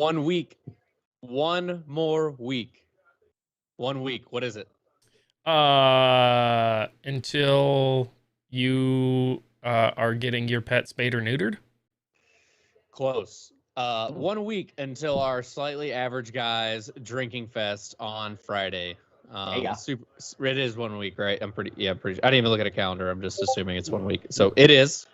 1 week. One more week. 1 week. What is it? Until you are getting your pet spayed or neutered? Close. 1 week until our Slightly Average Guys drinking fest on Friday. It is 1 week, right? pretty. I didn't even look at a calendar. I'm just assuming it's 1 week. So it is.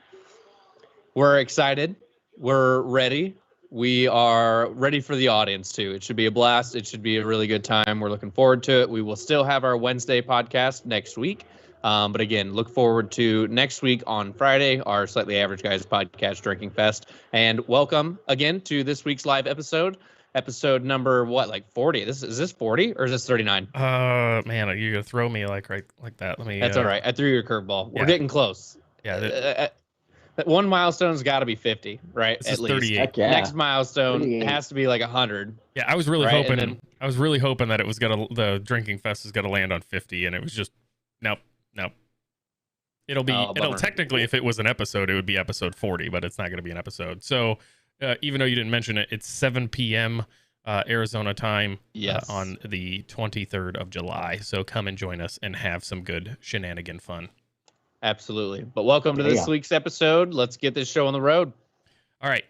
We're excited. We're ready. We are ready for the audience too. It should be a blast. It should be a really good time. We're looking forward to it. We will still have our Wednesday podcast next week. But again, look forward to next week on Friday, our Slightly Average Guys podcast drinking fest. And welcome again to this week's live episode. Episode number 40? Is this 40 or is this 39? Man, you're gonna throw me like that. That's all right. I threw you a curveball. We're getting close. Yeah. One milestone's got to be 50, right? At least. 38. Next milestone 38. Has to be like 100. Yeah, I was really hoping. I was really hoping that the drinking fest is gonna land on 50, and it was just nope. It'll technically, if it was an episode, it would be episode 40, but it's not gonna be an episode. So even though you didn't mention it, it's 7 p.m. Arizona time on the 23rd of July. So come and join us and have some good shenanigan fun. Absolutely. But welcome to this week's episode. Let's get this show on the road. All right.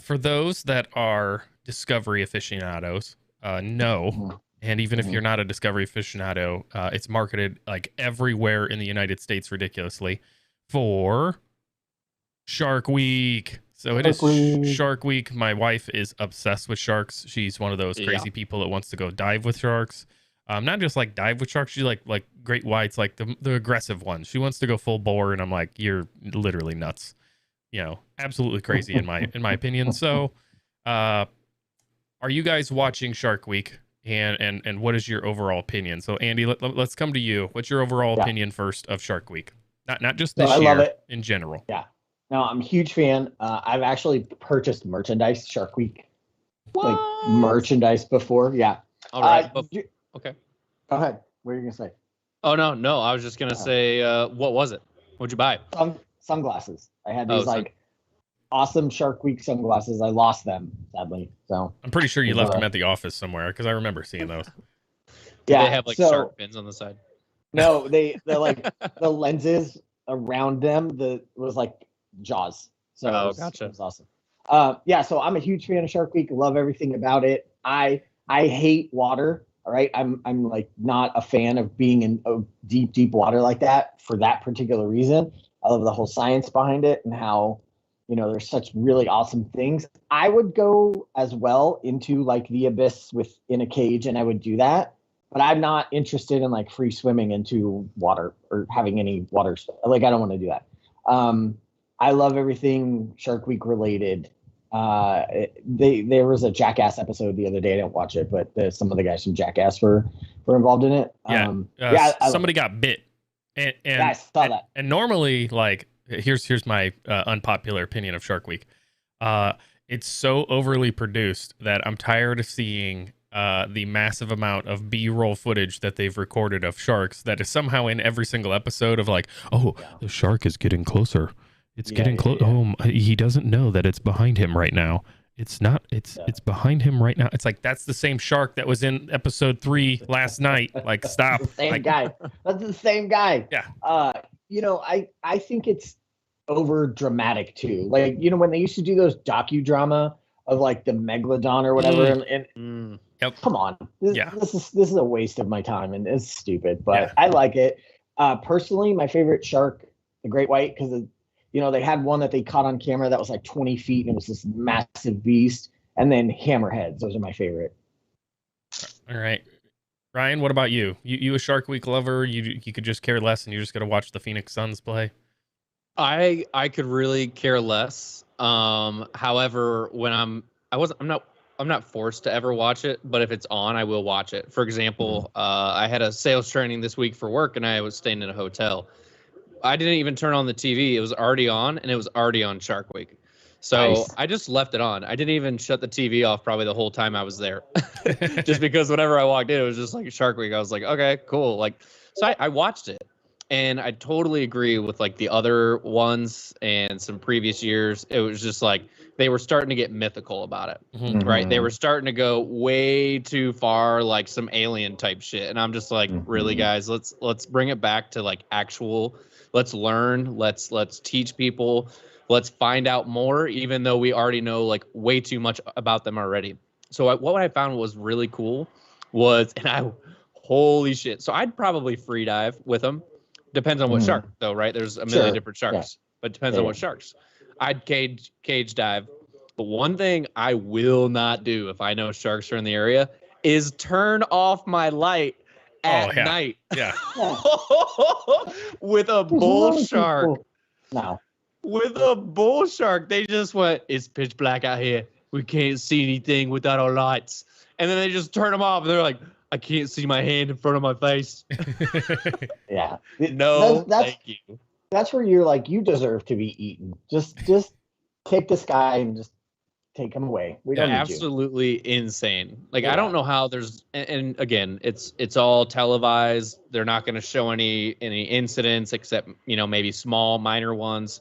For those that are Discovery aficionados, no. And even if you're not a Discovery aficionado, it's marketed like everywhere in the United States ridiculously for Shark Week. So it is Shark Week. My wife is obsessed with sharks. She's one of those crazy people that wants to go dive with sharks. Not just like dive with sharks. She like great whites, like the aggressive ones. She wants to go full bore, and I'm like, you're literally nuts. Absolutely crazy in my opinion. So, are you guys watching Shark Week? And what is your overall opinion? So Andy, let's come to you. What's your overall opinion first of Shark Week? Not just this year, love it. In general. Yeah. No, I'm a huge fan. I've actually purchased merchandise Shark Week. What? Like merchandise before. Yeah. All right. Okay. Go ahead. What are you gonna say? Oh no. I was just gonna say, what was it? What'd you buy? Sunglasses. I had these awesome Shark Week sunglasses. I lost them, sadly. So I'm pretty sure you left them at the office somewhere because I remember seeing those. Yeah. They have shark fins on the side. No, they're like the lenses around them. Was like Jaws. So gotcha. It was awesome. So I'm a huge fan of Shark Week. Love everything about it. I hate water. All right. I'm like not a fan of being in deep water like that for that particular reason. I love the whole science behind it and how, there's such really awesome things. I would go as well into like the abyss in a cage, and I would do that. But I'm not interested in like free swimming into water or having any water. Like, I don't want to do that. I love everything Shark Week related. There was a Jackass episode the other day. I didn't watch it, but some of the guys from Jackass were involved in it. Somebody got bit, and I saw that. And normally, like, here's my unpopular opinion of Shark Week. It's so overly produced that I'm tired of seeing the massive amount of B-roll footage that they've recorded of sharks that is somehow in every single episode of like, the shark is getting closer. It's getting close. Oh, he doesn't know that it's behind him right now. It's not. It's behind him right now. It's like, that's the same shark that was in episode 3 last night. Like, stop. Same guy. That's the same guy. Yeah. I think it's over dramatic too. Like, when they used to do those docudrama of like the megalodon or whatever, come on. This is a waste of my time, and it's stupid. But I like it. Personally, my favorite shark, the great white, because they had one that they caught on camera that was like 20 feet, and it was this massive beast. And then hammerheads. Those are my favorite. All right. Ryan, what about you? You a Shark Week lover? You could just care less, and you're just gonna watch the Phoenix Suns play? I could really care less. However, when I'm not forced to ever watch it, but if it's on, I will watch it. For example, I had a sales training this week for work, and I was staying in a hotel. I didn't even turn on the TV. It was already on, and it was already on Shark Week. So nice. I just left it on. I didn't even shut the TV off probably the whole time I was there. Just because whenever I walked in, it was just like Shark Week. I was like, okay, cool. Like, so I watched it. And I totally agree with like the other ones and some previous years. It was just like they were starting to get mythical about it, right? They were starting to go way too far, like some alien type shit. And I'm just like, really, guys, let's bring it back to like actual. Let's learn. Let's teach people. Let's find out more, even though we already know like way too much about them already. So what I found was really cool was, holy shit. So I'd probably free dive with them. Depends on what shark, though, right? There's a million different sharks, but depends on what sharks. I'd cage dive. But one thing I will not do if I know sharks are in the area is turn off my light at night. Yeah. With a bull shark. No. With a bull shark. They just went, it's pitch black out here. We can't see anything without our lights. And then they just turn them off. And they're like, I can't see my hand in front of my face. Yeah. No, thank you. That's where you're like, you deserve to be eaten. Just take this guy and just take him away. We don't need absolutely insane. Like, I don't know how there's, and again, it's all televised. They're not going to show any incidents except, maybe small minor ones.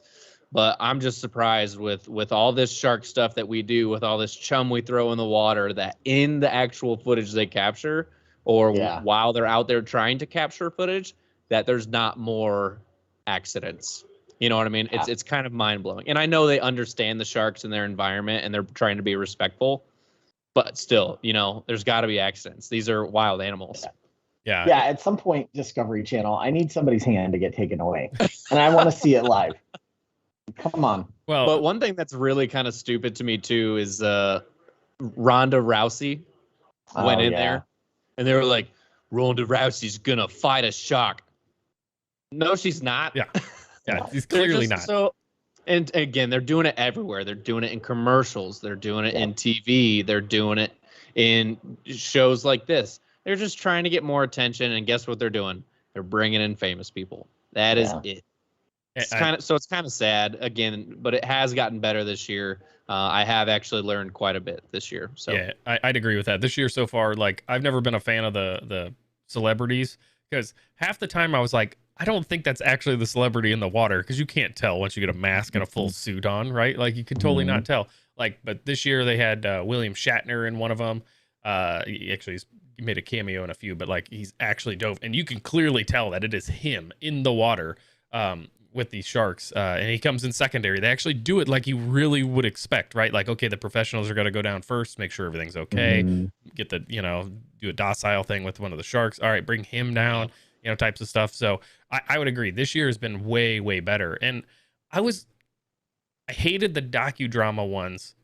But I'm just surprised with all this shark stuff that we do, with all this chum we throw in the water, that in the actual footage they capture, or while they're out there trying to capture footage, that there's not more accidents. You know what I mean? Yeah. It's kind of mind blowing. And I know they understand the sharks and their environment and they're trying to be respectful, but still, there's got to be accidents. These are wild animals. Yeah. Yeah. At some point, Discovery Channel, I need somebody's hand to get taken away, and I want to see it live. Come on. Well, but one thing that's really kind of stupid to me too is Ronda Rousey went in there, and they were like, Ronda Rousey's gonna fight a shark. No, she's not. Yeah, she's clearly not. So, and again, they're doing it everywhere. They're doing it in commercials. They're doing it in TV. They're doing it in shows like this. They're just trying to get more attention. And guess what they're doing? They're bringing in famous people. That is it. It's kind of sad again, but it has gotten better this year. I have actually learned quite a bit this year. So yeah, I'd agree with that. This year so far, like I've never been a fan of the celebrities, because half the time I was like, I don't think that's actually the celebrity in the water, because you can't tell once you get a mask and a full suit on, right? Like you can totally not tell. Like, but this year they had William Shatner in one of them. He made a cameo in a few, but like he's actually dove, and you can clearly tell that it is him in the water. With these sharks, and he comes in secondary. They actually do it like you really would expect, right? Like, okay, the professionals are going to go down first, make sure everything's okay, get the, do a docile thing with one of the sharks. All right, bring him down, types of stuff. So I would agree. This year has been way, way better. And I hated the docudrama ones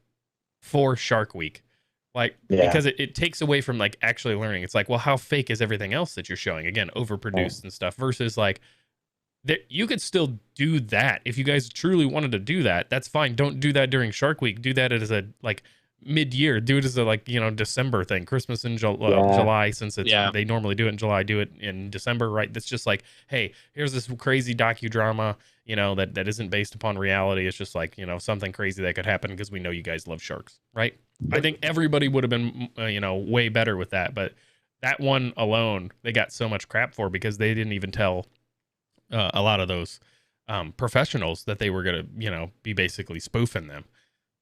for Shark Week. Like, because it takes away from like actually learning. It's like, well, how fake is everything else that you're showing? Again, overproduced and stuff, versus like, you could still do that if you guys truly wanted to do that. That's fine. Don't do that during Shark Week. Do that as a like mid-year. Do it as a December thing, Christmas in July, since it's they normally do it in July. Do it in December, right? That's just like, hey, here's this crazy docudrama, that isn't based upon reality. It's just like something crazy that could happen because we know you guys love sharks, right? I think everybody would have been way better with that, but that one alone they got so much crap for because they didn't even tell a lot of those professionals that they were going to, be basically spoofing them,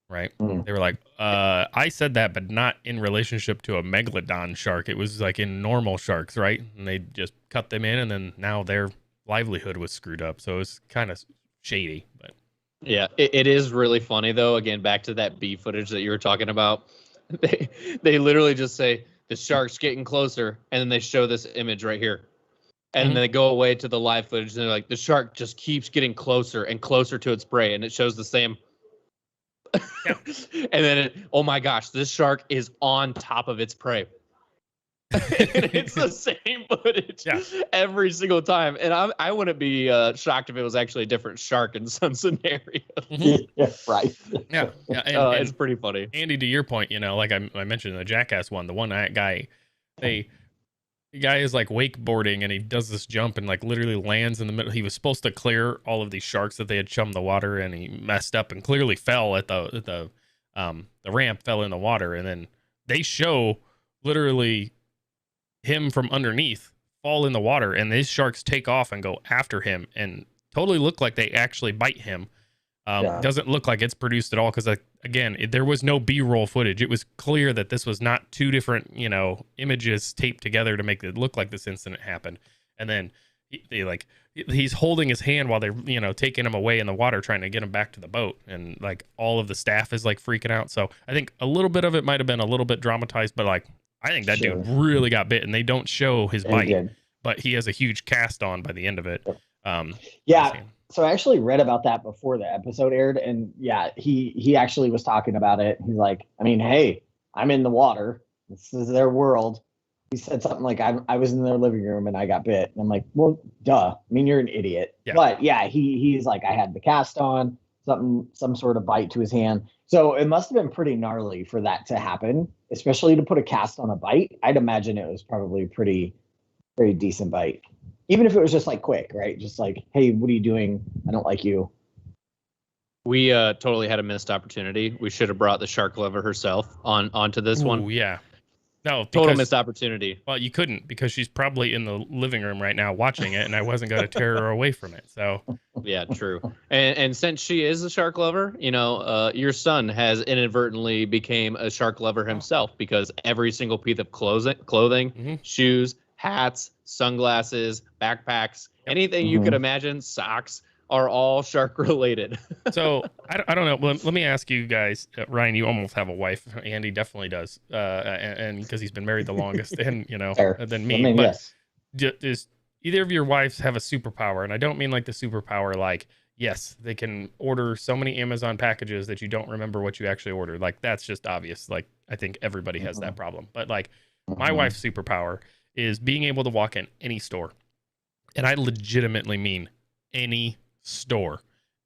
right? They were like, I said that, but not in relationship to a megalodon shark. It was like in normal sharks, right? And they just cut them in, and then now their livelihood was screwed up. So it's kind of shady. But yeah, it is really funny, though. Again, back to that bee footage that you were talking about. They literally just say, the shark's getting closer, and then they show this image right here. And then they go away to the live footage, and they're like, the shark just keeps getting closer and closer to its prey, and it shows the same. And then, oh my gosh, this shark is on top of its prey. And it's the same footage every single time. And I wouldn't be shocked if it was actually a different shark in some scenarios. Yeah, right. Yeah. And it's pretty funny. Andy, to your point, like I mentioned in the Jackass one, the one guy, the guy is like wakeboarding, and he does this jump and like literally lands in the middle. He was supposed to clear all of these sharks that they had chummed the water, and he messed up and clearly fell at the ramp, fell in the water. And then they show literally him from underneath fall in the water, and these sharks take off and go after him and totally look like they actually bite him. Doesn't look like it's produced at all because, again, there was no B-roll footage. It was clear that this was not two different, images taped together to make it look like this incident happened. And then he's holding his hand while they're, taking him away in the water, trying to get him back to the boat. And like all of the staff is like freaking out. So I think a little bit of it might have been a little bit dramatized, but like, I think that dude really got bit, and they don't show his bite, but he has a huge cast on by the end of it. So I actually read about that before the episode aired, and he actually was talking about it. He's like, I mean, hey, I'm in the water. This is their world. He said something like, I was in their living room and I got bit. And I'm like, well, duh. I mean, you're an idiot. Yeah. But yeah, he's like, I had the cast on, some sort of bite to his hand. So it must have been pretty gnarly for that to happen, especially to put a cast on a bite. I'd imagine it was probably a pretty decent bite. Even if it was just like quick, right? Just like, hey, what are you doing? I don't like you. We totally had a missed opportunity. We should have brought the shark lover herself onto this one. Oh, yeah. No, total missed opportunity. Well, you couldn't, because she's probably in the living room right now watching it, and I wasn't going to tear her away from it. So, yeah, true. And since she is a shark lover, your son has inadvertently became a shark lover himself, because every single piece of clothing, shoes, hats, sunglasses, backpacks, anything you could imagine, socks, are all shark related. So I don't know. Let me ask you guys. Ryan, you almost have a wife. Andy definitely does, and because he's been married the longest, and than me. But does either of your wives have a superpower? And I don't mean like the superpower like, yes, they can order so many Amazon packages that you don't remember what you actually ordered. Like, that's just obvious. Like, I think everybody has that problem. But like, my wife's superpower is being able to walk in any store, and I legitimately mean any store,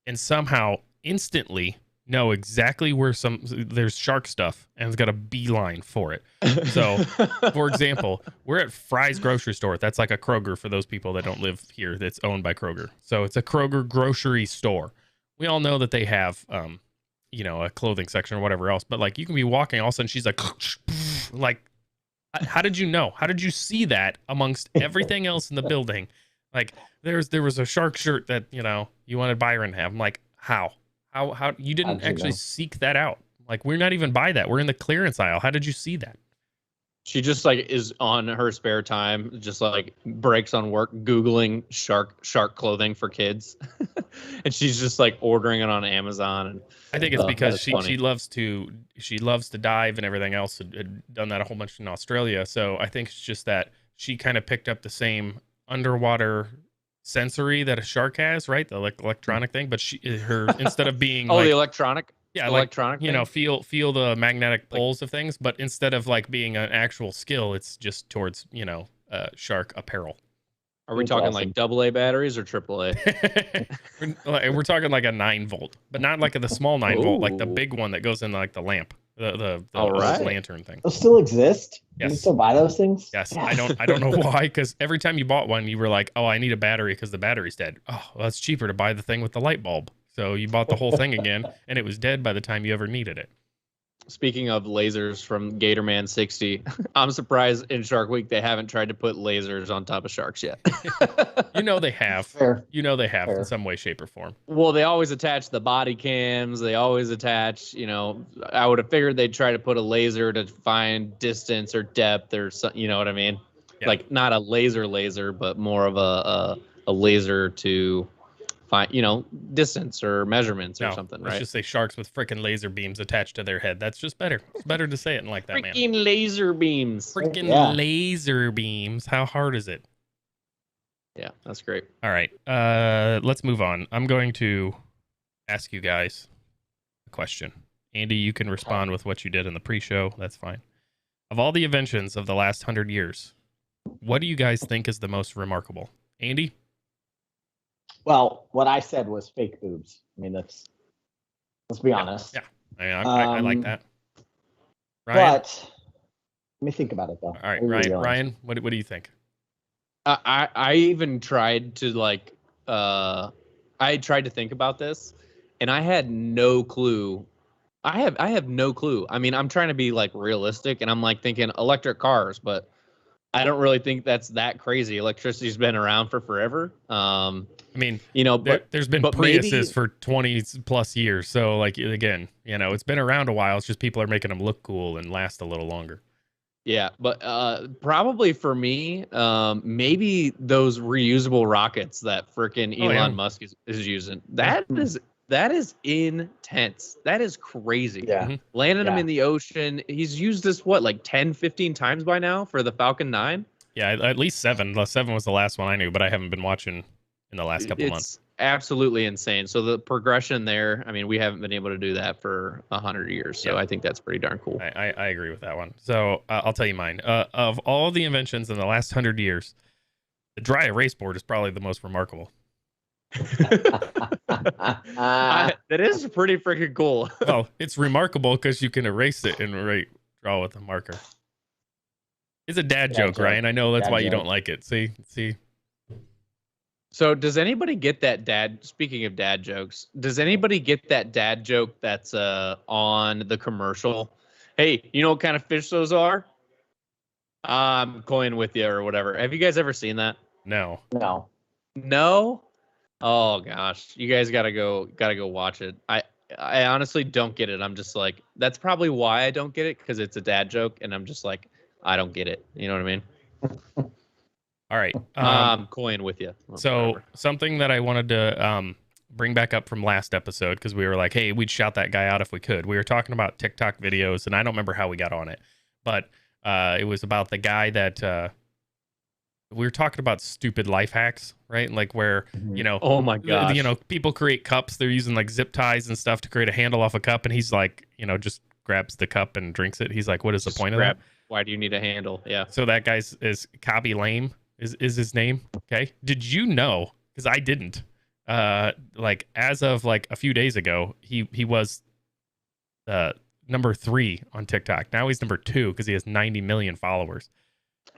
and somehow instantly know exactly where there's shark stuff, and it's got a beeline for it. So, for example, we're at Fry's grocery store. That's like a Kroger for those people that don't live here. That's owned by Kroger. So it's a Kroger grocery store. We all know that they have, a clothing section or whatever else. But like, you can be walking, all of a sudden she's like, how did you know? How did you see that amongst everything else in the building? Like, there was a shark shirt that, you wanted Byron to have. I'm like, how you didn't actually seek that out? Like, we're not even by that. We're in the clearance aisle. How did you see that? She just like is on her spare time, just like breaks on work, Googling shark clothing for kids. And she's just like ordering it on Amazon. And I think it's because she loves to dive and everything else. Had done that a whole bunch in Australia. So I think it's just that she kind of picked up the same underwater sensory that a shark has, right? The electronic thing, but instead of being the electronic, electronic, feel the magnetic poles of things, but instead of like being an actual skill, it's just towards shark apparel. Are we talking like AA batteries or AAA? We're talking like a 9-volt, but not like the small 9-volt, like the big one that goes in like the lamp, the lantern thing. Those still exist? Yes. You still buy those things? Yes. I don't know why, because every time you bought one, you were like, oh, I need a battery because the battery's dead. Oh, well, it's cheaper to buy the thing with the light bulb. So you bought the whole thing again, and it was dead by the time you ever needed it. Speaking of lasers from Gatorman 60, I'm surprised in Shark Week they haven't tried to put lasers on top of sharks yet. They have. Fair. They have in some way, shape, or form. Well, they always attach the body cams. They always attach, I would have figured they'd try to put a laser to find distance or depth or something, you know what I mean? Yeah. Like not a laser, but more of a laser to find, distance or measurements or something, right? Let's just say sharks with freaking laser beams attached to their head. That's just better. It's better to say it like that, man. Freaking laser beams. Laser beams. How hard is it? Yeah, that's great. All right. Let's move on. I'm going to ask you guys a question. Andy, you can respond with what you did in the pre-show. That's fine. Of all the inventions of the last 100 years, what do you guys think is the most remarkable? Andy? Well, what I said was fake boobs. I mean, let's be honest. Yeah, I like that. Ryan? But let me think about it, though. All right, Ryan, what do you think? I even tried to I tried to think about this, and I had no clue. I have no clue. I mean, I'm trying to be like realistic, and I'm like thinking electric cars, but I don't really think that's that crazy. Electricity's been around for forever. I mean, but there's been Priuses for 20 plus years. So like, again, it's been around a while. It's just people are making them look cool and last a little longer. Yeah, but probably for me, maybe those reusable rockets that frickin' Elon Musk is using. That is intense. That is crazy. Yeah. Landing them in the ocean. He's used this, like 10, 15 times by now for the Falcon 9? Yeah, at least 7. 7 was the last one I knew, but I haven't been watching in the last couple months. Absolutely insane. So the progression there, I mean, we haven't been able to do that for 100 years. So I think that's pretty darn cool. I agree with that one. So I'll tell you mine. Of all the inventions in the last 100 years, the dry erase board is probably the most remarkable. That is pretty freaking cool. Well, it's remarkable because you can erase it and draw with a marker. It's a dad joke, Ryan. I know that's why you don't like it. See. So does anybody get that speaking of dad jokes, does anybody get that dad joke that's on the commercial? Hey, you know what kind of fish those are? I'm going with you or whatever. Have you guys ever seen that? No. No? Oh gosh. You guys gotta go watch it. I honestly don't get it. I'm just like, that's probably why I don't get it, because it's a dad joke, and I'm just like, I don't get it. You know what I mean? All right. I'm coin with you. So something that I wanted to bring back up from last episode, because we were like, hey, we'd shout that guy out if we could. We were talking about TikTok videos, and I don't remember how we got on it, but it was about the guy that we were talking about stupid life hacks, right? Like where, oh my gosh, people create cups. They're using like zip ties and stuff to create a handle off a cup, and he's like, just grabs the cup and drinks it. He's like, what is the point of that? Why do you need a handle? Yeah. So that guy's is Cobby Lame is his name. Okay. Did you know? Because I didn't. Like as of like a few days ago, he was number 3 on TikTok. Now he's number 2 because he has 90 million followers.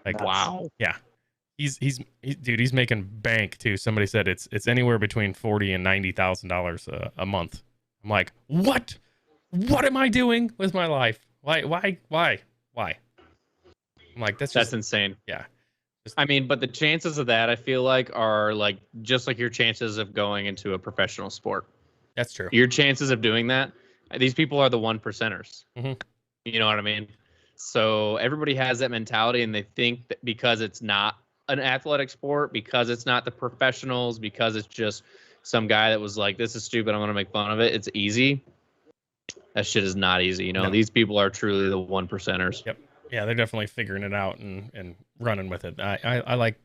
Like, wow. Yeah. He's making bank too. Somebody said it's anywhere between $40,000 and $90,000 a month. I'm like, what am I doing with my life? Why? I'm like, that's insane. Yeah. I mean, but the chances of that, I feel like, are like just like your chances of going into a professional sport. That's true. Your chances of doing that, these people are the 1%ers. Mm-hmm. You know what I mean? So everybody has that mentality, and they think that because it's not an athletic sport, because it's not the professionals, because it's just some guy that was like, this is stupid, I'm going to make fun of it, it's easy. That shit is not easy. No. These people are truly the 1%ers. Yep. Yeah, they're definitely figuring it out and running with it. I like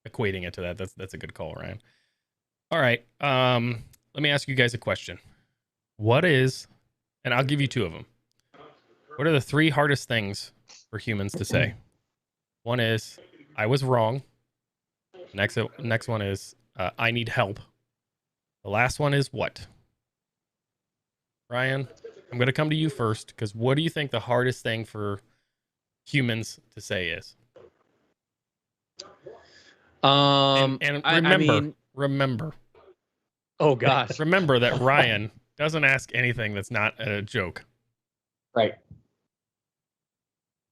equating it to that. That's a good call, Ryan. All right. Let me ask you guys a question. What is, and I'll give you 2 of them. What are the 3 hardest things for humans to say? One is, I was wrong. Next one is, I need help. The last one is what? Ryan, I'm going to come to you first, because what do you think the hardest thing for humans to say is? And remember. Oh gosh. Remember that Ryan doesn't ask anything that's not a joke. Right.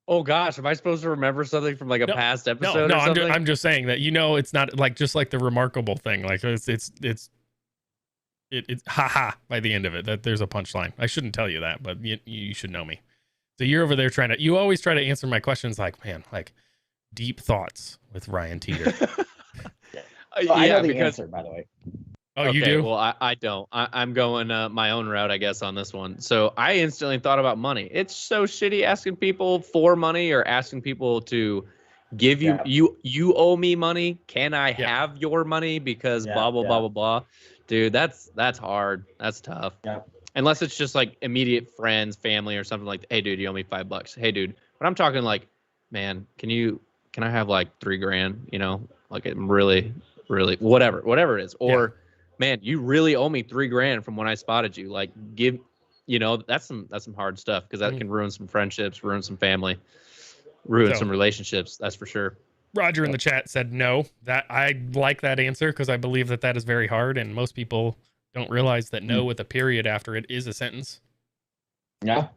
Oh gosh, am I supposed to remember something from like a past episode? No, or something? I'm just saying that it's not like just like the remarkable thing. Like it's haha by the end of it that there's a punchline. I shouldn't tell you that, but you should know me. So you're over there you always try to answer my questions like, man, like deep thoughts with Ryan Teeter. I know the answer, by the way. Oh, okay, you do? Well, I don't. I'm going my own route, I guess, on this one. So I instantly thought about money. It's so shitty asking people for money or asking people to give you owe me money. Can I have your money? Because blah, blah, blah, blah, blah. Dude, that's hard. That's tough. Yeah. Unless it's just like immediate friends, family, or something like, hey, dude, you owe me $5. Hey, dude. But I'm talking like, man, can I have like $3,000? Like I'm really, whatever it is. Or, man, you really owe me $3,000 from when I spotted you. Like that's some hard stuff, because that can ruin some friendships, ruin some family, ruin some relationships. That's for sure. Roger in the chat said no. That I like that answer, because I believe that is very hard, and most people don't realize that no with a period after it is a sentence. Yeah.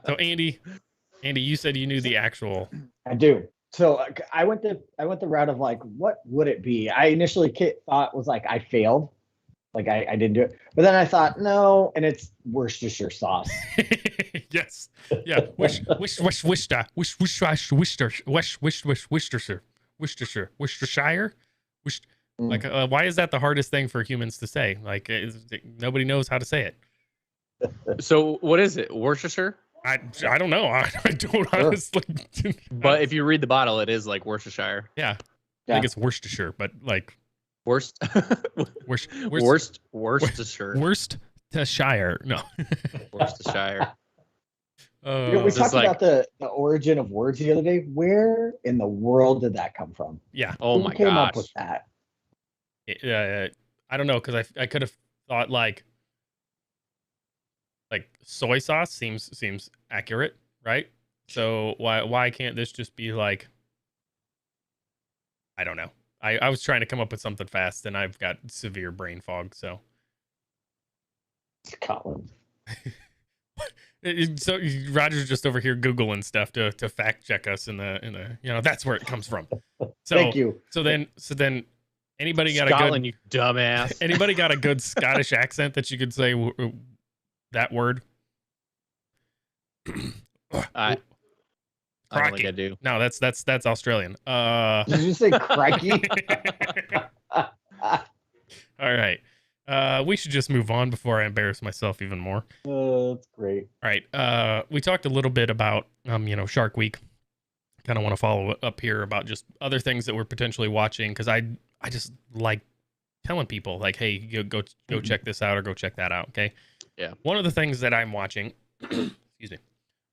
So Andy, you said you knew the actual. I do. So I went the route of like, what would it be? I initially thought was like I failed, like I didn't do it, but then I thought no, and it's Worcestershire sauce. Yes, yeah. Worcestershire. Like, why is that the hardest thing for humans to say? Like, nobody knows how to say it. So what is it? Worcestershire? I don't know. I don't honestly. But if you read the bottle, it is like Worcestershire. Yeah. I think it's Worcestershire, but like Worcestershire. Worcestershire. No. Worcestershire. We talked about the origin of words the other day. Where in the world did that come from? Yeah. Oh Who came up with that? I don't know, because I could have thought like soy sauce seems accurate, right? So why can't this just be like, I don't know. I was trying to come up with something fast, and I've got severe brain fog. So Scotland. So Roger's just over here Googling stuff to fact check us in the that's where it comes from. So Thank you. So then anybody got Scotland, you dumbass. Anybody got a good Scottish accent that you could say that word? I don't think I do. No, that's Australian. Did you say crikey? All right. We should just move on before I embarrass myself even more. That's great. All right. We talked a little bit about Shark Week. Kind of want to follow up here about just other things that we're potentially watching, because I just like telling people like, hey, go check this out or go check that out. Okay. Yeah. One of the things that I'm watching, excuse me.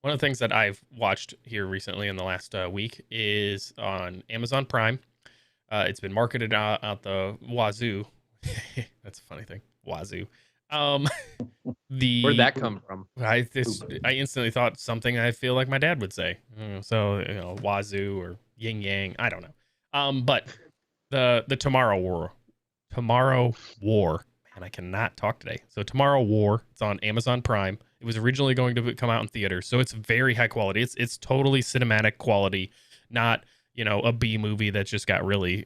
One of the things that I've watched here recently in the last week is on Amazon Prime. It's been marketed out the wazoo. That's a funny thing. Wazoo. Where'd that come from? I instantly thought something I feel like my dad would say. So wazoo or yin yang. I don't know. But the Tomorrow War. Man, I cannot talk today. So Tomorrow War. It's on Amazon Prime. It was originally going to come out in theaters, so it's very high quality. It's totally cinematic quality, not a B movie that's just got really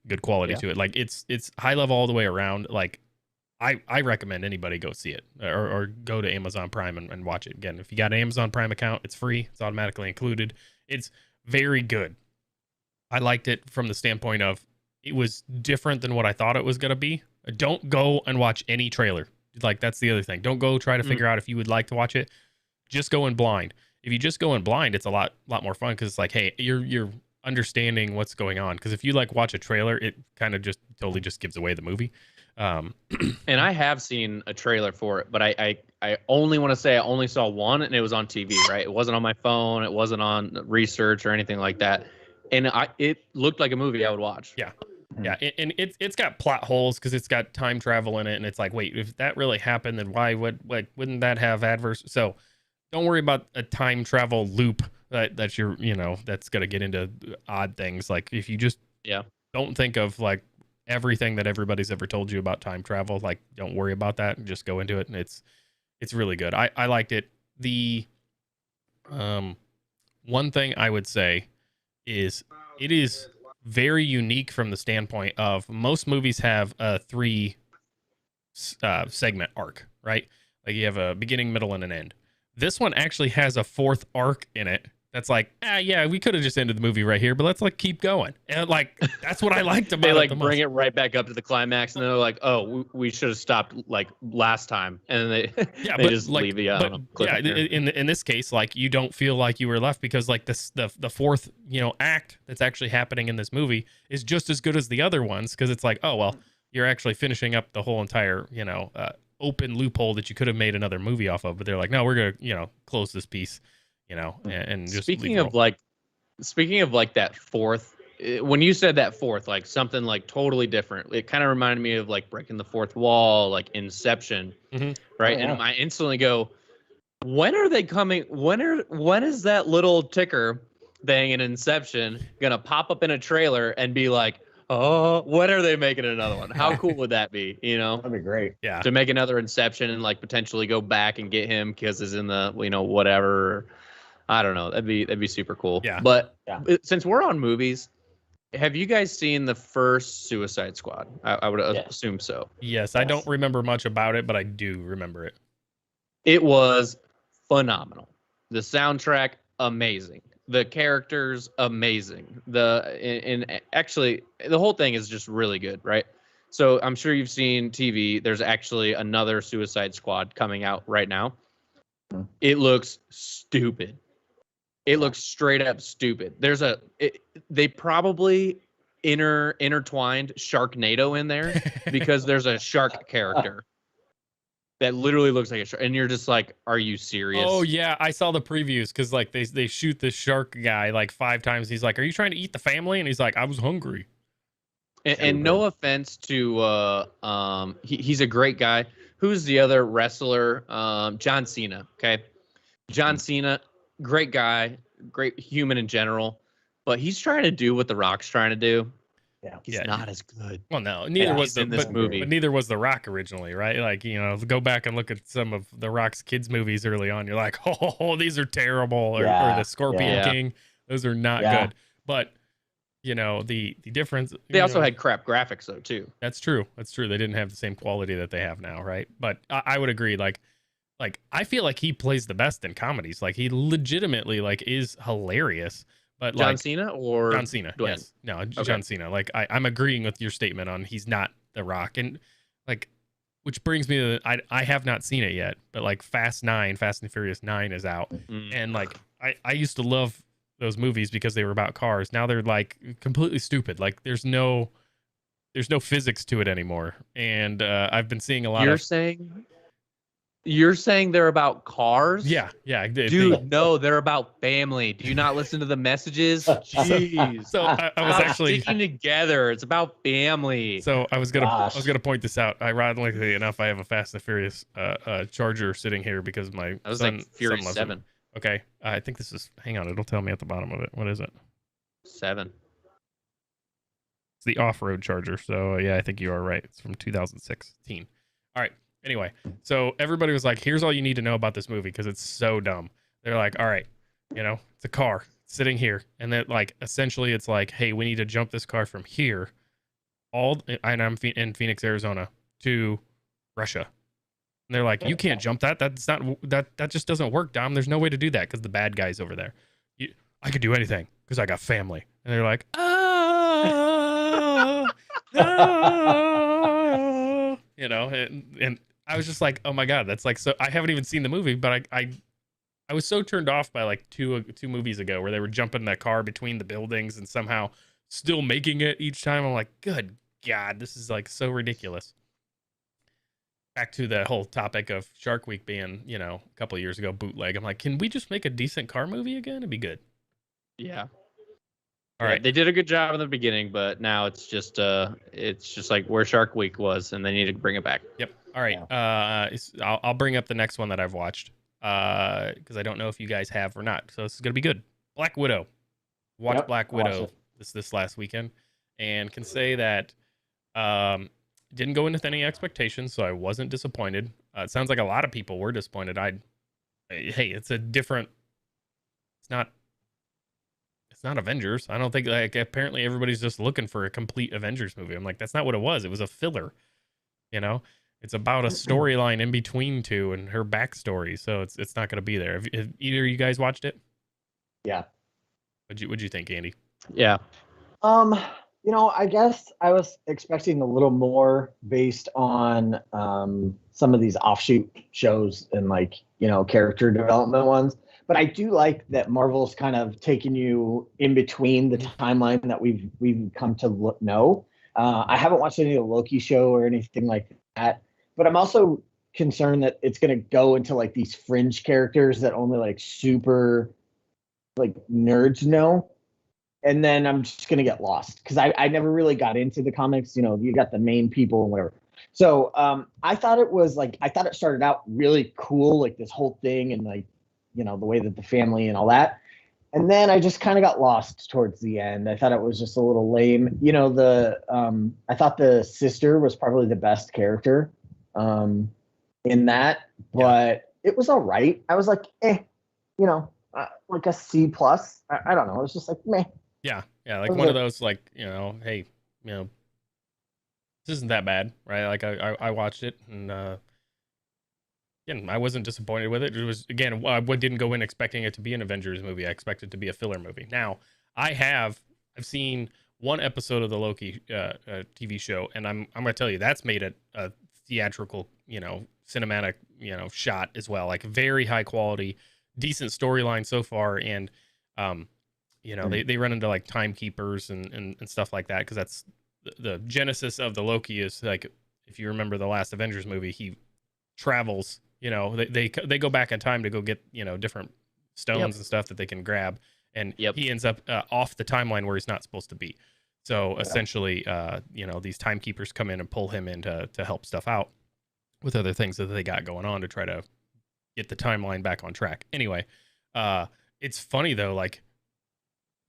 good quality to it. Like it's high level all the way around. Like I recommend anybody go see it or go to Amazon Prime and watch it. Again, if you got an Amazon Prime account, it's free. It's automatically included. It's very good. I liked it from the standpoint of it was different than what I thought it was going to be. Don't go and watch any trailer. Like, that's the other thing. Don't go try to figure out if you would like to watch it. Just go in blind. If you just go in blind, it's a lot more fun, because it's like, hey, you're understanding what's going on. Because if you watch a trailer, it kind of just totally just gives away the movie. And I have seen a trailer for it, but I only want to say I only saw one, and it was on TV, right? It wasn't on my phone. It wasn't on research or anything like that. And it looked like a movie I would watch. Yeah. Yeah, and it's got plot holes because it's got time travel in it, and it's like, wait, if that really happened, then why wouldn't that have adverse? So don't worry about a time travel loop that you're that's gonna get into odd things. Like, if you just don't think of like everything that everybody's ever told you about time travel, like, don't worry about that. Just go into it, and it's really good. I liked it. The one thing I would say is it is very unique from the standpoint of most movies have a 3 segment arc, right? Like, you have a beginning, middle, and an end. This one actually has a 4th arc in it. That's like, yeah, we could have just ended the movie right here, but let's keep going. And that's what I liked about it. They bring it right back up to the climax, and they're like, oh, we should have stopped last time, and then they just leave you on a cliffhanger. In this case, you don't feel like you were left, because the 4th act that's actually happening in this movie is just as good as the other ones, because it's like, oh well, you're actually finishing up the whole entire open loophole that you could have made another movie off of, but they're like, no, we're gonna close this piece. And just speaking of that 4th, when you said that 4th, something totally different, it kind of reminded me of breaking the 4th wall, Inception, right? Oh, yeah. And I instantly go, when are they coming? When is that little ticker thing in Inception gonna pop up in a trailer and be like, oh, when are they making another one? How cool would that be? That'd be great. Yeah, to make another Inception and potentially go back and get him because he's in the whatever. I don't know. That'd be super cool. Yeah. But since we're on movies, have you guys seen the first Suicide Squad? I would assume so. Yes, I don't remember much about it, but I do remember it. It was phenomenal. The soundtrack, amazing. The characters, amazing. Actually, the whole thing is just really good, right? So I'm sure you've seen TV. There's actually another Suicide Squad coming out right now. It looks stupid. It looks straight up stupid. They probably intertwined Sharknado in there because there's a shark character that literally looks like a shark, and you're just like, are you serious? Oh yeah, I saw the previews because like they shoot the shark guy like 5 times. He's like, "Are you trying to eat the family?" And he's like, "I was hungry." And no offense to he's a great guy. Who's the other wrestler? John Cena. Okay, John Cena, great guy, great human in general, but he's trying to do what The Rock's trying to do. Yeah, he's not as good. Well, no, neither was in this movie. But neither was The Rock originally, right? Like, you know, go back and look at some of The Rock's kids movies early on. You're like, oh, these are terrible, or the Scorpion King, those are not good. But you know, the difference. They also had crap graphics though too. That's true. That's true. They didn't have the same quality that they have now, right? But I would agree. Like I feel like he plays the best in comedies. Like he legitimately like is hilarious. But John Cena or John Cena? Dwayne? Yes. No, John Cena. Like I'm agreeing with your statement on he's not The Rock, and like, which brings me to I have not seen it yet, but like Fast and Furious 9 is out, and like I used to love those movies because they were about cars. Now they're like completely stupid. Like there's no physics to it anymore, and I've been seeing a lot. You're saying they're about cars? Yeah. Dude, no, they're about family. Do you not listen to the messages? Jeez. So I was actually sticking together. It's about family. So I was gonna point this out. Ironically enough, I have a Fast and Furious Charger sitting here because my son, like Fury son 7. Okay, I think this is. Hang on, it'll tell me at the bottom of it. What is it? 7. It's the off-road Charger. So yeah, I think you are right. It's from 2016. All right. Anyway, so everybody was like, here's all you need to know about this movie because it's so dumb. They're like, all right, you know, it's a car sitting here. And then like, essentially it's like, hey, we need to jump this car from here, and I'm in Phoenix, Arizona, to Russia. And they're like, you can't jump that. That's not, that just doesn't work, Dom. There's no way to do that because the bad guy's over there. I could do anything because I got family. And they're like, you know, and I was just like, oh my God, that's like, so I haven't even seen the movie, but I was so turned off by like two movies ago where they were jumping that car between the buildings and somehow still making it each time. I'm like, good God, this is like so ridiculous. Back to the whole topic of Shark Week being, you know, a couple of years ago, bootleg. I'm like, can we just make a decent car movie again? It'd be good. Yeah. All right. They did a good job in the beginning, but now it's just like where Shark Week was, and they need to bring it back. Yep. All right. Yeah. I'll bring up the next one that I've watched because I don't know if you guys have or not. So this is gonna be good. Black Widow. Watch Black Widow this last weekend, and can say that didn't go in with any expectations, so I wasn't disappointed. It sounds like a lot of people were disappointed. Hey, it's a different. It's not Avengers. I don't think, like, apparently everybody's just looking for a complete Avengers movie. I'm like, that's not what it was. It was a filler. You know, it's about a storyline in between two and her backstory. So it's not going to be there. Have either of you guys watched it? Yeah. What'd you think, Andy? Yeah. You know, I guess I was expecting a little more based on some of these offshoot shows and like, you know, character development ones. But I do like that Marvel's kind of taken you in between the timeline that we've come to know. I haven't watched any of the Loki show or anything like that, but I'm also concerned that it's going to go into like these fringe characters that only like super like nerds know. And then I'm just going to get lost because I never really got into the comics. You know, you got the main people and whatever. So I thought it started out really cool, like this whole thing and like, you know, the way that the family and all that. And then I just kind of got lost towards the end. I thought it was just a little lame. You know, I thought the sister was probably the best character in that, but it was all right. I was like, you know, like a C plus. I don't know. It's just like meh. Yeah, like one of those like hey, this isn't that bad, right? Like I watched it and again, I wasn't disappointed with it. It was again, I didn't go in expecting it to be an Avengers movie. I expected it to be a filler movie. Now I've seen one episode of the Loki TV show, and I'm gonna tell you that's made it a theatrical, cinematic, shot as well. Like very high quality, decent storyline so far, and they run into like timekeepers and stuff like that because that's the genesis of the Loki is like if you remember the last Avengers movie, he travels. They go back in time to go get different stones and stuff that they can grab, and he ends up off the timeline where he's not supposed to be. So essentially, these timekeepers come in and pull him in to help stuff out with other things that they got going on to try to get the timeline back on track. Anyway, it's funny though, like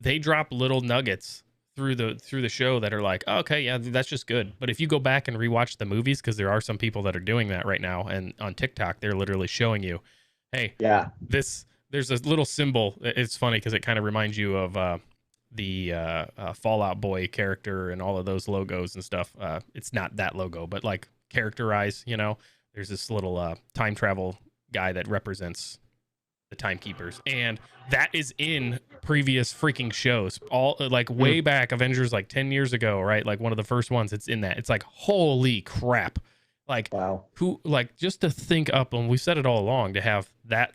they drop little nuggets through the show that are like, oh, okay, yeah, that's just good. But if you go back and rewatch the movies, because there are some people that are doing that right now, and on TikTok they're literally showing you, hey, there's a little symbol. It's funny because it kind of reminds you of the Fallout Boy character and all of those logos and stuff. It's not that logo, but like characterize, there's this little time travel guy that represents the timekeepers, and that is in previous freaking shows, all like way back Avengers, like 10 years ago, right? Like one of the first ones. It's in that. It's like holy crap, like wow. Who, like, just to think up, and we've said it all along, to have that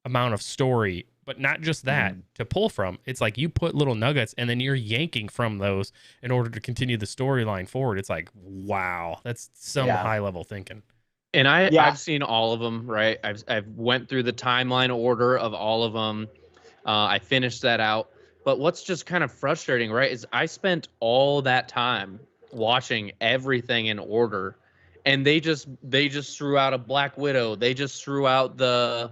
amount of story, but not just that to pull from. It's like you put little nuggets and then you're yanking from those in order to continue the storyline forward. It's like, wow, that's some high level thinking. And I've seen all of them, right? I've went through the timeline order of all of them. I finished that out. But what's just kind of frustrating, right, is I spent all that time watching everything in order, and they just threw out a Black Widow. They just threw out the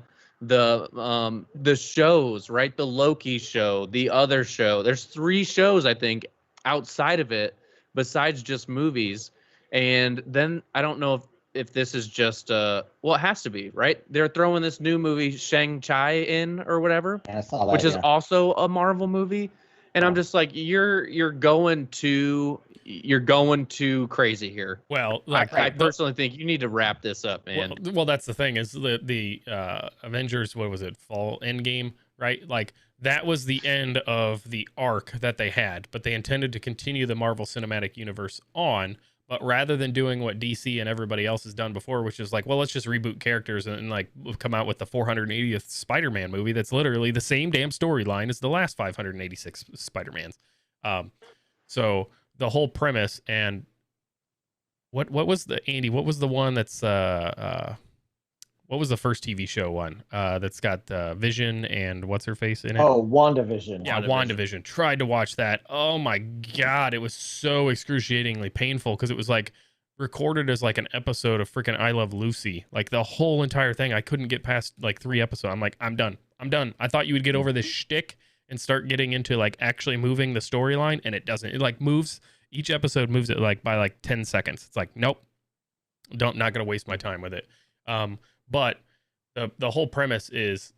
shows, right? The Loki show, the other show. There's 3 shows, I think, outside of it, besides just movies. And then I don't know if this is just well, it has to be, right? They're throwing this new movie Shang-Chi in or whatever, which is also a Marvel movie, and I'm just like, you're going too crazy here. Well, like I personally think you need to wrap this up, man. Well, that's the thing, is the Avengers, what was it, Fall Endgame, right? Like that was the end of the arc that they had, but they intended to continue the Marvel Cinematic Universe on. But rather than doing what DC and everybody else has done before, which is like, well, let's just reboot characters and like come out with the 480th Spider-Man movie that's literally the same damn storyline as the last 586 Spider-Mans. So the whole premise, and what was the one that's what was the first TV show one that's got Vision and what's her face in it? Oh, WandaVision. Yeah, WandaVision. Tried to watch that. Oh my God, it was so excruciatingly painful because it was like recorded as like an episode of freaking I Love Lucy. Like the whole entire thing, I couldn't get past like 3 episodes. I'm like, I'm done. I thought you would get over this shtick and start getting into like actually moving the storyline, and it doesn't. It like moves, each episode moves it like by like 10 seconds. It's like, nope, not gonna waste my time with it. But the whole premise is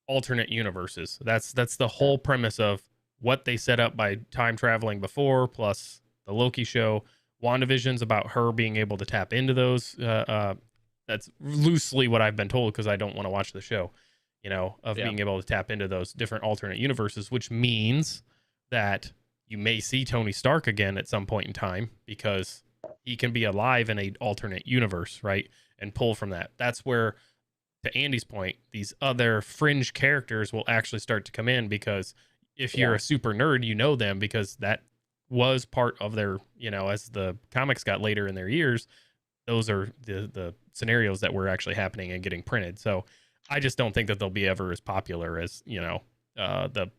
alternate universes. That's the whole premise of what they set up by time traveling before, plus the Loki show. WandaVision's about her being able to tap into those. That's loosely what I've been told because I don't want to watch the show, being able to tap into those different alternate universes, which means that you may see Tony Stark again at some point in time because he can be alive in an alternate universe, right? And pull from that. That's where, to Andy's point, these other fringe characters will actually start to come in, because if you're a super nerd, you know them because that was part of their, as the comics got later in their years, those are the scenarios that were actually happening and getting printed. So I just don't think that they'll be ever as popular as, the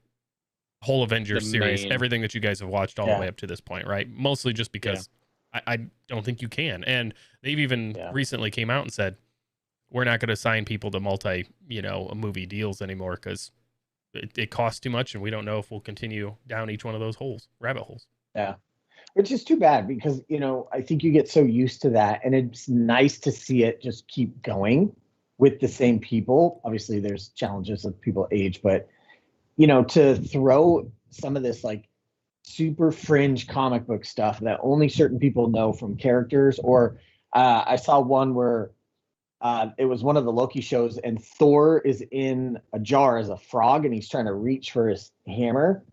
whole Avengers series, everything that you guys have watched all the way up to this point, right? Mostly just because I don't think you can. And they've even recently came out and said, we're not going to sign people to movie deals anymore because it costs too much, and we don't know if we'll continue down each one of those rabbit holes. Yeah. Which is too bad because, I think you get so used to that, and it's nice to see it just keep going. with the same people. Obviously, there's challenges of people age, but you know, to throw some of this like super fringe comic book stuff that only certain people know from characters, or I saw one where it was one of the Loki shows, and Thor is in a jar as a frog, and he's trying to reach for his hammer.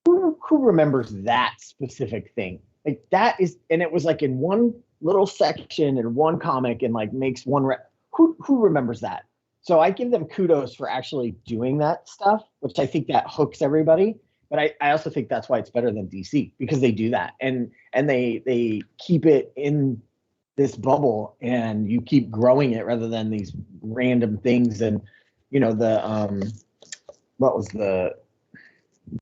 Who remembers that specific thing? Like that is, and it was like in one little section in one comic, and like makes one. Who remembers that? So I give them kudos for actually doing that stuff, which I think that hooks everybody. But I also think that's why it's better than DC, because they do that, and they keep it in this bubble, and you keep growing it rather than these random things. And you know, the what was the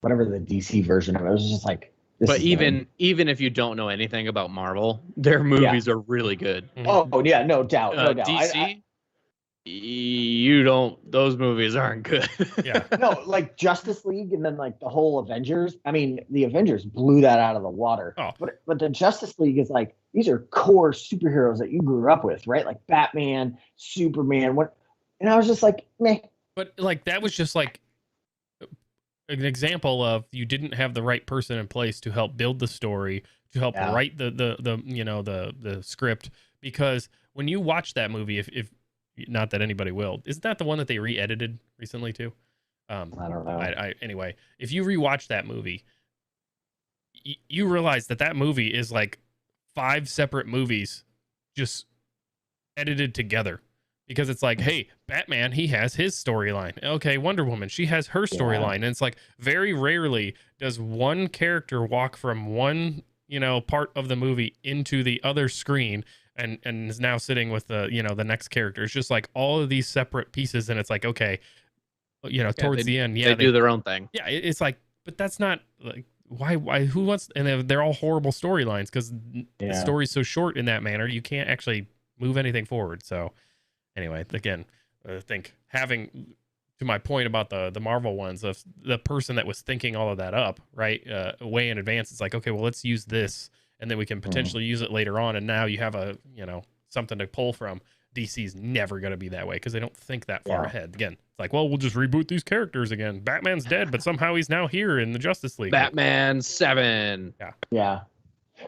whatever the DC version of it, was just like. But even if you don't know anything about Marvel, their movies are really good. Oh yeah, no doubt, no doubt. DC, you don't. Those movies aren't good. Yeah. No, like Justice League, and then like the whole Avengers. I mean, the Avengers blew that out of the water. Oh. But the Justice League is like, these are core superheroes that you grew up with, right? Like Batman, Superman. And I was just like, meh. But like that was just like an example of you didn't have the right person in place to help build the story, to help write the script. Because when you watch that movie, if not that anybody will, isn't that the one that they re-edited recently too? I don't know. Anyway, if you rewatch that movie, you realize that movie is like 5 separate movies just edited together. Because it's like, hey, Batman, he has his storyline. Okay, Wonder Woman, she has her storyline. And it's like, very rarely does one character walk from one, part of the movie into the other screen and is now sitting with the, the next character. It's just like all of these separate pieces. And it's like, okay, towards the end, they do their own thing. Yeah, it's like, but that's not like, why, who wants, and they're all horrible storylines because the story's so short in that manner, you can't actually move anything forward. So, anyway, again, I think having, to my point about the Marvel ones, of the person that was thinking all of that up, right, way in advance, it's like, okay, well, let's use this, and then we can potentially use it later on, and now you have a, something to pull from. DC's never going to be that way because they don't think that far ahead. Again, it's like, well, we'll just reboot these characters again. Batman's dead, but somehow he's now here in the Justice League. Batman 7. Yeah.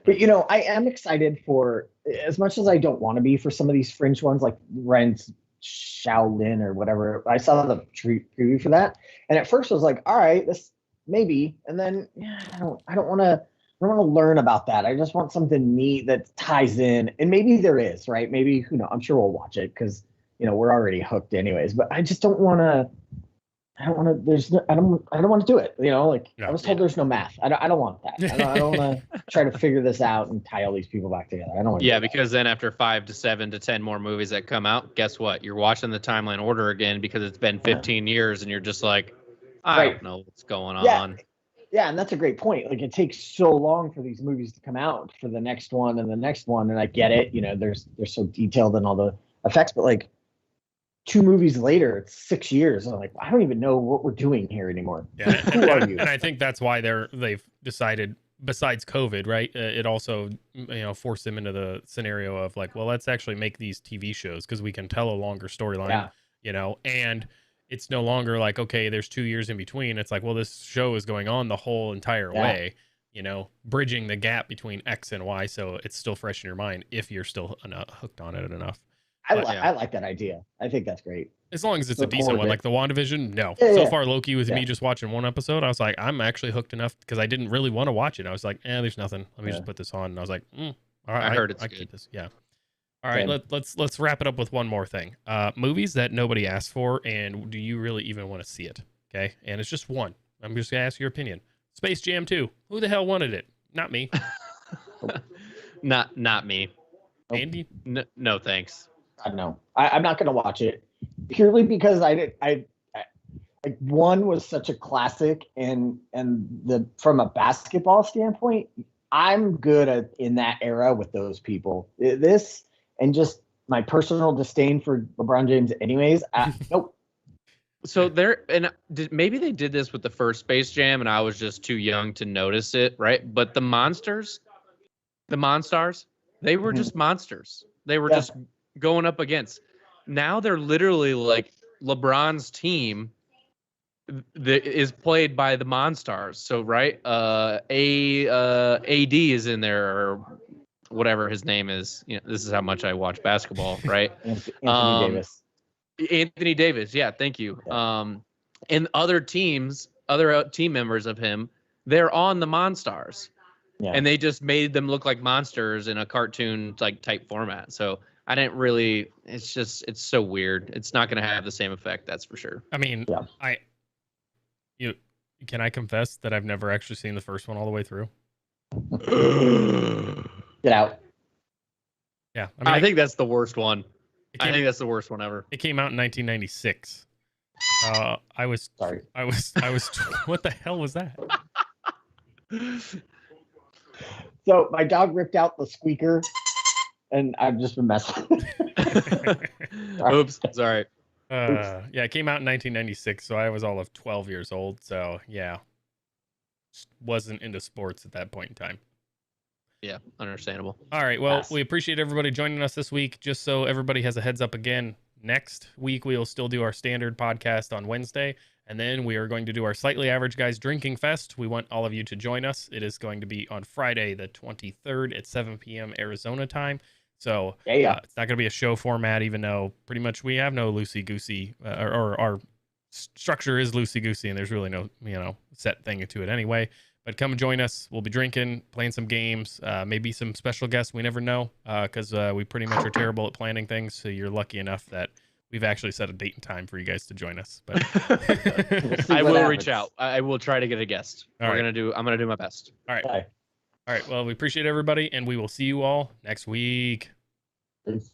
But, I am excited for, as much as I don't want to be, for some of these fringe ones, like Ren's Shaolin or whatever. I saw the preview for that, and at first I was like, all right, this maybe. And then I don't want to learn about that. I just want something neat that ties in. And maybe there is, right? Maybe, who knows? I'm sure we'll watch it because, we're already hooked anyways. But I just don't want to. I don't want to do it. I was told there's no math. I don't want that. I don't want to try to figure this out and tie all these people back together. I don't want to. Yeah, because then after 5 to 7 to 10 more movies that come out, guess what? You're watching the timeline order again because it's been 15 years, and you're just like, I don't know what's going on. Yeah, and that's a great point. Like, it takes so long for these movies to come out for the next one and the next one, and I get it. They're so detailed in all the effects, but like 2 movies later, it's 6 years. I'm like, I don't even know what we're doing here anymore. Yeah, who are you? And I think that's why they've decided, besides COVID, right? It also forced them into the scenario of like, well, let's actually make these TV shows because we can tell a longer storyline. And it's no longer like, okay, there's 2 years in between. It's like, well, this show is going on the whole entire way. Bridging the gap between X and Y, so it's still fresh in your mind if you're still hooked on it enough. I like that idea. I think that's great. As long as it's a decent one, like the WandaVision. No, so far Loki with me just watching one episode, I was like, I'm actually hooked enough because I didn't really want to watch it. I was like, there's nothing. Let me just put this on. And I was like, all right, I heard it's good. Keep this. Yeah. All right, let's wrap it up with one more thing. Movies that nobody asked for, and do you really even want to see it? Okay, and it's just one. I'm just gonna ask your opinion. Space Jam 2. Who the hell wanted it? Not me. Not me. Andy? No, thanks. No, I'm not going to watch it purely because one was such a classic, and from a basketball standpoint, I'm good in that era with those people. This, and just my personal disdain for LeBron James anyways. Nope. So maybe they did this with the first Space Jam, and I was just too young to notice it, right? But the Monstars, they were just monsters. They were just going up against. now they're literally like LeBron's team that is played by the Monstars. So right, AD is in there or whatever his name is. You know, this is how much I watch basketball, right? Anthony Davis. Anthony Davis, yeah, thank you. Yeah. And other team members of him, they're on the Monstars. Yeah. And they just made them look like monsters in a cartoon like type format. So I didn't really. It's so weird. It's not going to have the same effect, that's for sure. I mean, can I confess that I've never actually seen the first one all the way through? Get out. Yeah, I think that's the worst one. I think that's the worst one ever. It came out in 1996. I was sorry. I was. What the hell was that? So my dog ripped out the squeaker, and I've just been messing. Oops, sorry. Yeah, it came out in 1996, so I was all of 12 years old. So yeah, wasn't into sports at that point in time. Yeah, understandable. All right, well, we appreciate everybody joining us this week. Just so everybody has a heads up again, next week we will still do our standard podcast on Wednesday, and then we are going to do our Slightly Average Guys Drinking Fest. We want all of you to join us. It is going to be on Friday the 23rd at 7 p.m. Arizona time. So it's not going to be a show format, even though pretty much we have no loosey-goosey, or our structure is loosey-goosey, and there's really no set thing to it anyway. But come and join us. We'll be drinking, playing some games, maybe some special guests. We never know, because we pretty much are terrible at planning things. So you're lucky enough that we've actually set a date and time for you guys to join us. But I will reach out. I will try to get a guest. I'm gonna do my best. All right. Bye. All right. Well, we appreciate everybody, and we will see you all next week. Peace.